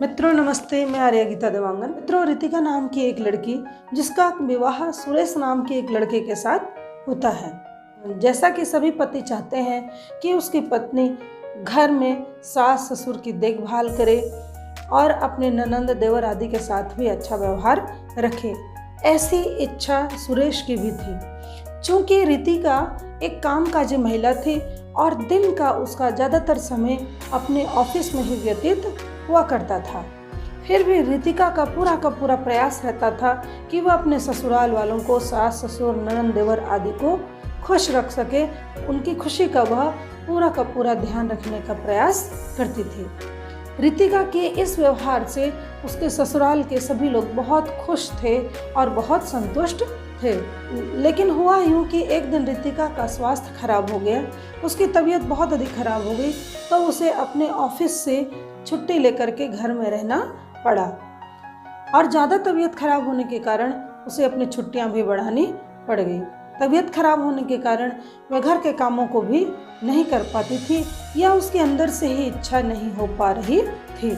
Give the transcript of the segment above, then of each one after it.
मित्रों नमस्ते, मैं आर्या गीता देवांगन। मित्रों, रितिका नाम की एक लड़की जिसका विवाह सुरेश नाम के एक लड़के के साथ होता है। जैसा कि सभी पति चाहते हैं कि उसकी पत्नी घर में सास ससुर की देखभाल करे और अपने ननंद देवर आदि के साथ भी अच्छा व्यवहार रखे, ऐसी इच्छा सुरेश की भी थी। चूँकि रितिका एक कामकाजी महिला थी और दिन का उसका ज़्यादातर समय अपने ऑफिस में ही व्यतीत हुआ करता था, फिर भी रितिका का पूरा प्रयास रहता था कि वह अपने ससुराल वालों को, सास ससुर ननंद देवर आदि को खुश रख सके। उनकी खुशी का वह पूरा ध्यान रखने का प्रयास करती थी। रितिका के इस व्यवहार से उसके ससुराल के सभी लोग बहुत खुश थे और बहुत संतुष्ट थे। लेकिन हुआ यूँ कि एक दिन रितिका का स्वास्थ्य खराब हो गया, उसकी तबीयत बहुत अधिक खराब हो गई, तो उसे अपने ऑफिस से छुट्टी लेकर के घर में रहना पड़ा और ज़्यादा तबीयत खराब होने के कारण उसे अपनी छुट्टियां भी बढ़ानी पड़ गई। तबीयत खराब होने के कारण वह घर के कामों को भी नहीं कर पाती थी या उसके अंदर से ही इच्छा नहीं हो पा रही थी।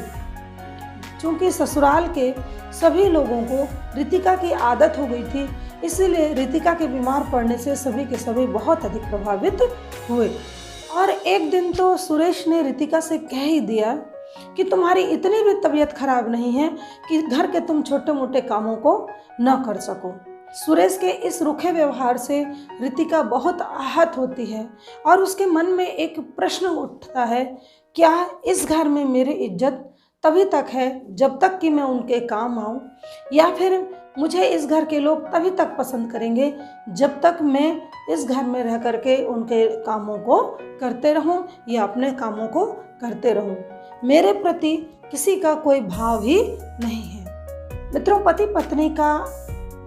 क्योंकि ससुराल के सभी लोगों को रितिका की आदत हो गई थी, इसीलिए रितिका के बीमार पड़ने से सभी के सभी बहुत अधिक प्रभावित हुए। और एक दिन तो सुरेश ने रितिका से कह ही दिया कि तुम्हारी इतनी भी तबीयत खराब नहीं है कि घर के तुम छोटे मोटे कामों को न कर सको। सुरेश के इस रुखे व्यवहार से रितिका बहुत आहत होती है और उसके मन में एक प्रश्न उठता है, क्या इस घर में मेरी इज्जत तभी तक है जब तक कि मैं उनके काम आऊँ, या फिर मुझे इस घर के लोग तभी तक पसंद करेंगे जब तक मैं इस घर में रह करके उनके कामों को करते रहूं या अपने कामों को करते रहूं। मेरे प्रति किसी का कोई भाव ही नहीं है। मित्रों, पति पत्नी का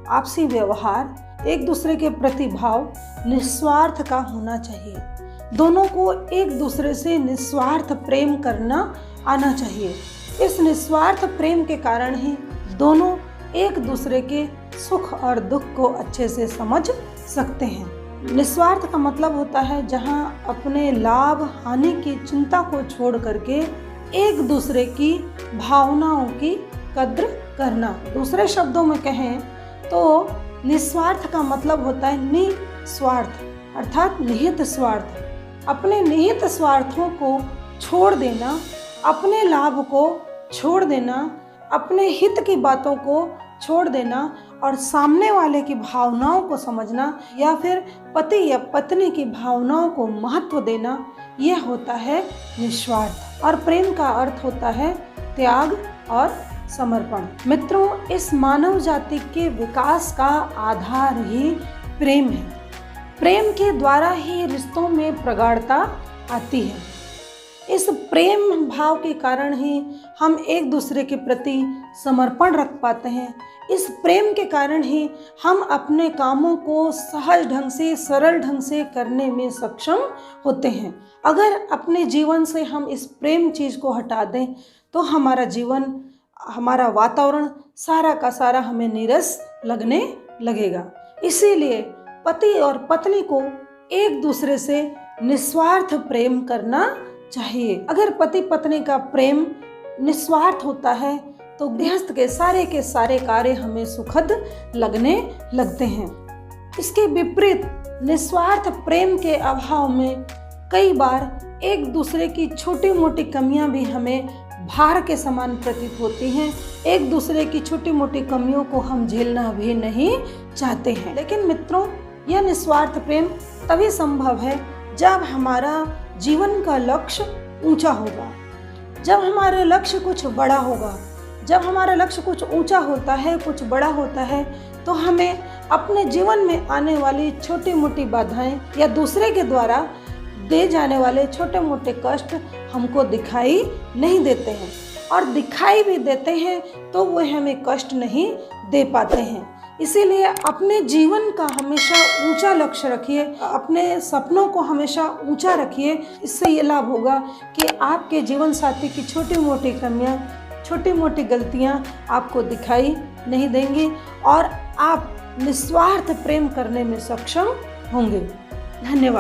आपसी व्यवहार, एक दूसरे के प्रति भाव निस्वार्थ का होना चाहिए। दोनों को एक दूसरे से निस्वार्थ प्रेम करना आना चाहिए। इस निस्वार्थ प्रेम के कारण ही दोनों एक दूसरे के सुख और दुख को अच्छे से समझ सकते हैं। निस्वार्थ का मतलब होता है जहां अपने लाभ हानि की चिंता को छोड़ करके एक दूसरे की भावनाओं की कद्र करना। दूसरे शब्दों में कहें तो निस्वार्थ का मतलब होता है निस्वार्थ, अर्थात निहित स्वार्थ। अपने निहित स्वार्थों को छोड़ देना, अपने लाभ को छोड़ देना, अपने हित की बातों को छोड़ देना और सामने वाले की भावनाओं को समझना या फिर पति या पत्नी की भावनाओं को महत्व देना, यह होता है निस्वार्थ। और प्रेम का अर्थ होता है त्याग और समर्पण। मित्रों, इस मानव जाति के विकास का आधार ही प्रेम है। प्रेम के द्वारा ही रिश्तों में प्रगाढ़ता आती है। इस प्रेम भाव के कारण ही हम एक दूसरे के प्रति समर्पण रख पाते हैं। इस प्रेम के कारण ही हम अपने कामों को सहज ढंग से, सरल ढंग से करने में सक्षम होते हैं। अगर अपने जीवन से हम इस प्रेम चीज़ को हटा दें तो हमारा जीवन, हमारा वातावरण सारा का सारा हमें नीरस लगने लगेगा। इसीलिए पति और पत्नी को एक दूसरे से निस्वार्थ प्रेम करना चाहिए। अगर पति पत्नी का प्रेम निस्वार्थ होता है तो गृहस्थ के सारे कार्य हमें सुखद लगने लगते हैं। इसके विपरीत निस्वार्थ प्रेम के अभाव में कई बार एक दूसरे की छोटी मोटी कमियां भी हमें भार के समान प्रतीत होती हैं। एक दूसरे की छोटी मोटी कमियों को हम झेलना भी नहीं चाहते हैं। लेकिन मित्रों, यह निस्वार्थ प्रेम तभी संभव है जब हमारा जीवन का लक्ष्य ऊंचा होगा, जब हमारा लक्ष्य कुछ बड़ा होगा। जब हमारा लक्ष्य कुछ ऊंचा होता है, कुछ बड़ा होता है, तो हमें अपने जीवन में आने वाली छोटी मोटी बाधाएं या दूसरे के द्वारा दे जाने वाले छोटे मोटे कष्ट हमको दिखाई नहीं देते हैं, और दिखाई भी देते हैं तो वो हमें कष्ट नहीं दे पाते हैं। इसीलिए अपने जीवन का हमेशा ऊंचा लक्ष्य रखिए, अपने सपनों को हमेशा ऊंचा रखिए। इससे ये लाभ होगा कि आपके जीवन साथी की छोटी मोटी कमियां, छोटी मोटी गलतियां आपको दिखाई नहीं देंगी और आप निस्वार्थ प्रेम करने में सक्षम होंगे। धन्यवाद।